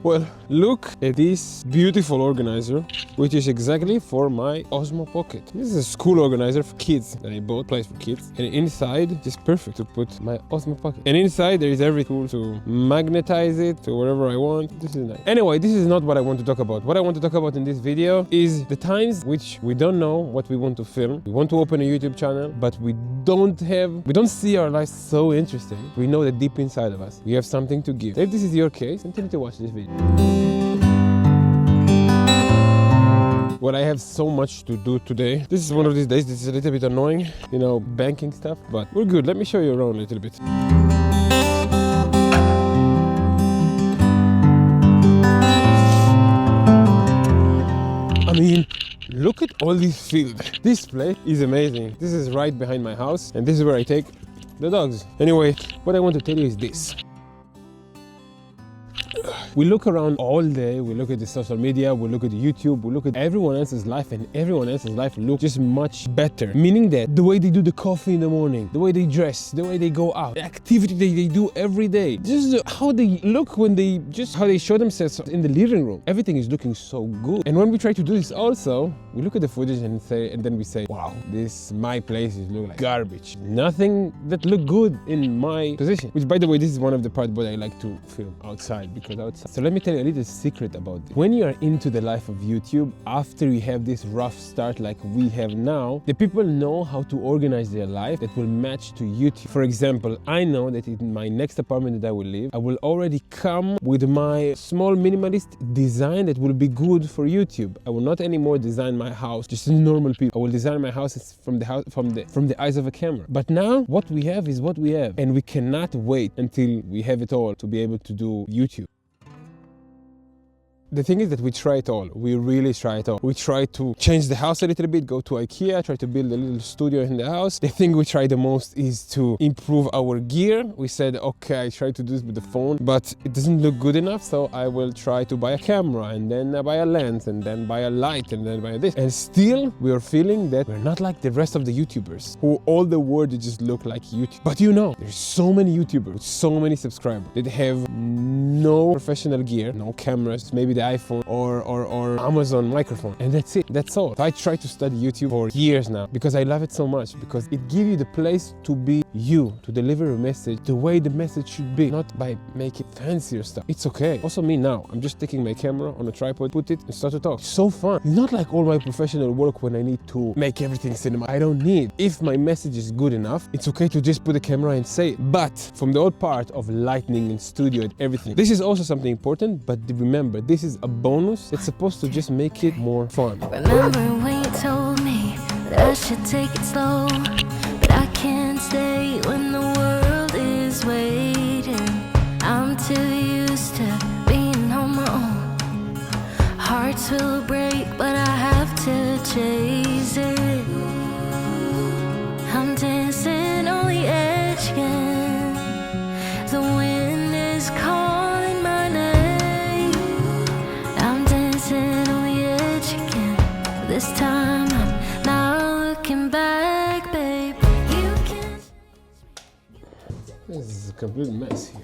Well, look at this beautiful organizer, which is exactly for my Osmo Pocket. This is a school organizer for kids that I bought, place for kids. And inside, just perfect to put my Osmo Pocket. And inside there is every tool to magnetize it to wherever I want. This is nice. Anyway, this is not what I want to talk about. What I want to talk about in this video is the times which we don't know what we want to film. We want to open a YouTube channel, but we don't see our lives so interesting. We know that deep inside of us, we have something to give. So if this is your case, continue to watch this video. Well, I have so much to do today. This is one of these days. This is a little bit annoying, you know, banking stuff, but we're good. Let me show you around a little bit. I mean, look at all this field. This place is amazing. This is right behind my house, and this is where I take the dogs. Anyway, what I want to tell you is this. We look around all day, we look at the social media, we look at YouTube, we look at everyone else's life, and everyone else's life looks just much better. Meaning that the way they do the coffee in the morning, the way they dress, the way they go out, the activity they do every day, just how they look when how they show themselves in the living room. Everything is looking so good. And when we try to do this also, we look at the footage and then we say, wow, my place is looking like garbage. Nothing that look good in my position. Which, by the way, this is one of the parts where I like to film outside, because outside. So let me tell you a little secret about this. When you are into the life of YouTube, after you have this rough start like we have now, the people know how to organize their life that will match to YouTube. For example, I know that in my next apartment that I will live, I will already come with my small minimalist design that will be good for YouTube. I will not anymore design my house just normal people. I will design my house from the eyes of a camera. But now what we have is what we have, and we cannot wait until we have it all to be able to do YouTube. The thing is that we try it all. We really try it all. We try to change the house a little bit, go to IKEA, try to build a little studio in the house. The thing we try the most is to improve our gear. We said, okay, I try to do this with the phone, but it doesn't look good enough, so I will try to buy a camera, and then buy a lens, and then buy a light, and then buy this. And still, we are feeling that we're not like the rest of the YouTubers, who all the world just look like YouTube. But you know, there's so many YouTubers with so many subscribers that have no professional gear, no cameras, maybe the iPhone or Amazon microphone, and that's it. That's all. So I try to study YouTube for years now because I love it so much, because it gives you the place to be you, to deliver a message the way the message should be, not by making fancier stuff. It's okay. Also me now, I'm just taking my camera on a tripod, put it and start to talk. It's so fun. It's not like all my professional work when I need to make everything cinema. I don't need. If my message is good enough, it's okay to just put the camera and say it. But from the old part of lighting and studio and everything, this is also something important, but remember, this is a bonus. It's supposed to just make it more fun. Remember when you told me that I should take it slow, but I can't stay when the world is waiting. I'm too used to being on my own. Hearts will break, but I have to chase it. I'm dancing on the edge again. The wind is calling my name. I'm dancing on the edge again. This time I'm not looking back, babe. You can. This is a complete mess here.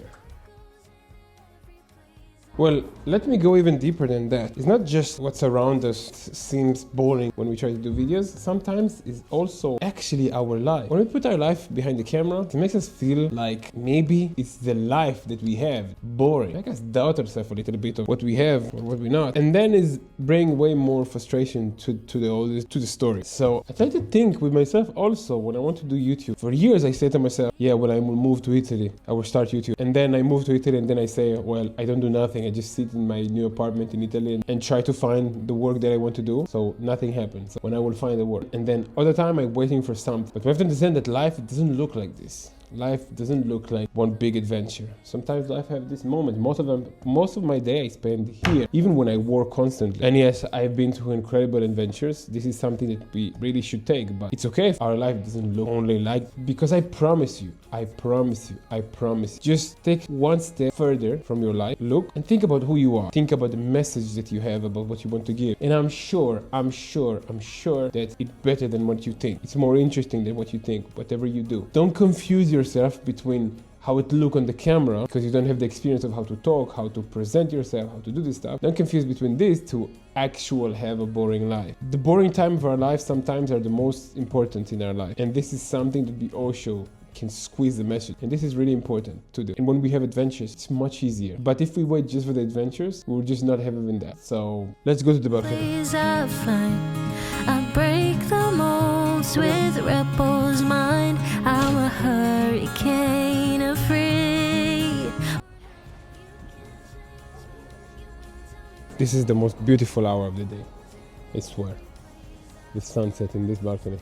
Well, let me go even deeper than that. It's not just what's around us seems boring when we try to do videos. Sometimes it's also actually our life. When we put our life behind the camera, it makes us feel like maybe it's the life that we have boring. Make us doubt ourselves a little bit of what we have or what we're not. And then is bring way more frustration to the story. So I try to think with myself also when I want to do YouTube. For years I say to myself, yeah, when I will move to Italy, I will start YouTube. And then I move to Italy and then I say, well, I don't do nothing. I just sit in my new apartment in Italy and try to find the work that I want to do. So nothing happens when I will find the work. And then all the time I'm waiting for something. But we have to understand that life doesn't look like this. Life doesn't look like one big adventure. Sometimes life have this moment. Most of my day I spend here, even when I work constantly. And yes, I've been to incredible adventures. This is something that we really should take, but it's okay if our life doesn't look only like, because I promise you, just take one step further from your life, look and think about who you are. Think about the message that you have, about what you want to give. And I'm sure that it's better than what you think. It's more interesting than what you think, whatever you do. Don't confuse yourself between how it look on the camera, because you don't have the experience of how to talk, how to present yourself, how to do this stuff. Don't confuse between these to actual have a boring life. The boring time of our life sometimes are the most important in our life, and this is something that we also can squeeze the message, and this is really important to do. And when we have adventures, it's much easier. But if we wait just for the adventures, we'll just not have even that. So let's go to the balcony. I break the molds with Rebel's mind. I'm a hurricane afraid. This is the most beautiful hour of the day, I swear. The sunset in this balcony.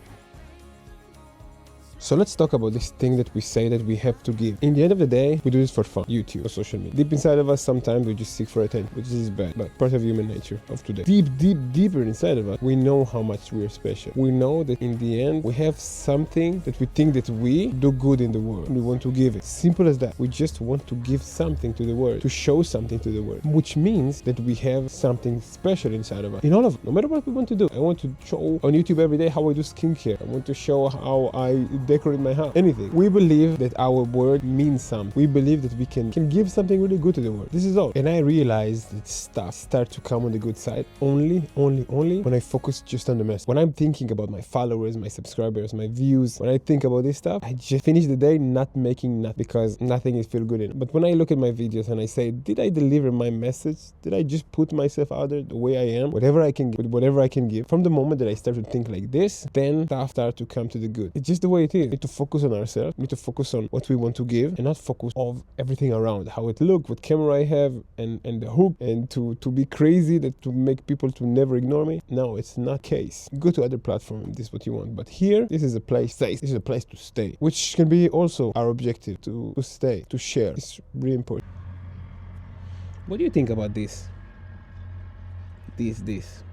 So let's talk about this thing that we say that we have to give. In the end of the day, we do this for fun. YouTube or social media. Deep inside of us, sometimes we just seek for attention, which is bad, but part of human nature of today. Deeper inside of us, we know how much we are special. We know that in the end, we have something that we think that we do good in the world. We want to give it. Simple as that. We just want to give something to the world, to show something to the world, which means that we have something special inside of us. In all of it, no matter what we want to do. I want to show on YouTube every day how I do skincare. I want to show how I decorate my house, anything. We believe that our word means something. We believe that we can give something really good to the world. This is all. And I realized that stuff start to come on the good side only when I focus just on the mess. When I'm thinking about my followers, my subscribers, my views, when I think about this stuff, I just finish the day not making nothing because nothing is feel good in it. But when I look at my videos and I say, did I deliver my message? Did I just put myself out there the way I am? Whatever I can give, whatever I can give. From the moment that I start to think like this, then stuff start to come to the good. It's just the way it is. We need to focus on ourselves. We need to focus on what we want to give and not focus on everything around, how it look, what camera I have, and the hook, and to be crazy, that to make people to never ignore me. No, it's not case. Go to other platforms, this is what you want. But here, this is a place to stay. This is a place to stay, which can be also our objective, to stay, to share. It's really important. What do you think about this? This.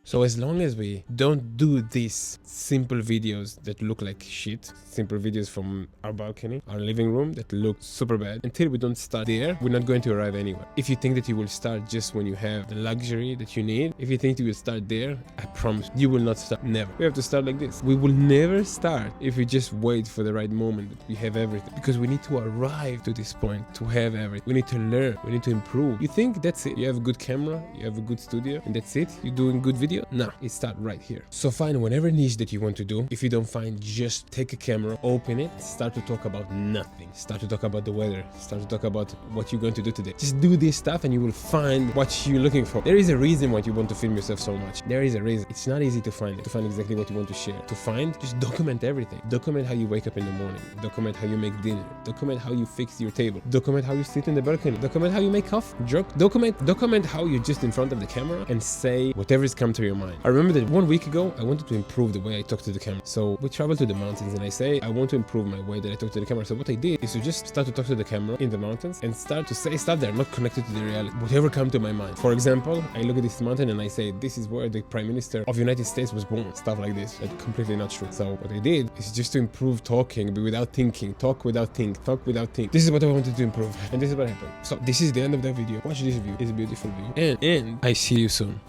So as long as we don't do these simple videos that look like shit, simple videos from our balcony, our living room that look super bad, until we don't start there, we're not going to arrive anywhere. If you think that you will start just when you have the luxury that you need, if you think you will start there, I promise you will not start. Never. We have to start like this. We will never start if we just wait for the right moment that we have everything. Because we need to arrive to this point to have everything. We need to learn. We need to improve. You think that's it? You have a good camera, you have a good studio, and that's it? You're doing good video? Nah, it starts right here. So find whatever niche that you want to do. If you don't find, just take a camera, open it, start to talk about nothing. Start to talk about the weather. Start to talk about what you're going to do today. Just do this stuff and you will find what you're looking for. There is a reason why you want to film yourself so much. There is a reason. It's not easy to find exactly what you want to share. To find, just document everything. Document how you wake up in the morning. Document how you make dinner. Document how you fix your table. Document how you sit in the balcony. Document how you make coffee. Document how you're just in front of the camera and say whatever's come to your mind. I remember that 1 week ago, I wanted to improve the way I talk to the camera. So we traveled to the mountains and I say, I want to improve my way that I talk to the camera. So what I did is to just start to talk to the camera in the mountains and start to say stuff that are not connected to the reality. Whatever come to my mind. For example, I look at this mountain and I say, this is where the Prime Minister of the United States was born. Stuff like this. That's completely not true. So what I did is just to improve talking, but without thinking. Talk without think. Talk without think. This is what I wanted to improve. And this is what happened. So this is the end of that video. Watch this video. It's a beautiful video. And I see you soon.